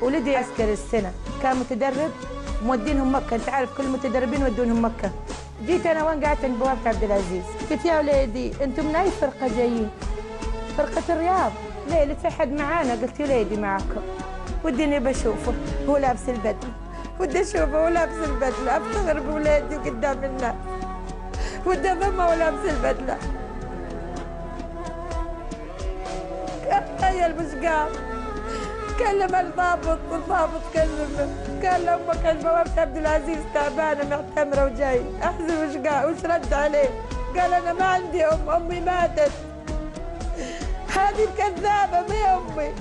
ولدي عسكري السنه، كان متدرب مودينهم مكه، انت عارف كل المتدربين يودونهم مكه. جيت انا وين قعدت عند بوابه عبد العزيز، قلت يا وليدي انتم من اي فرقه جايين؟ فرقه الرياض. ليه لتحد معانا؟ قلت وليدي معكم. وديني بشوفه هو لابس البدله، ودي اشوفه هو لابس البدله، افتخر بولادي وقدام الناس، ودي اضمه ولابس البدله. تخيل مش قام، كلم الضابط، الضابط كلمه، قال له امك عند بوابه عبد العزيز تعبانه معتمره وجاي، احزن وش قال، وش رد عليه؟ قال انا ما عندي ام، امي ماتت. هذه الكذابه ما هي امي.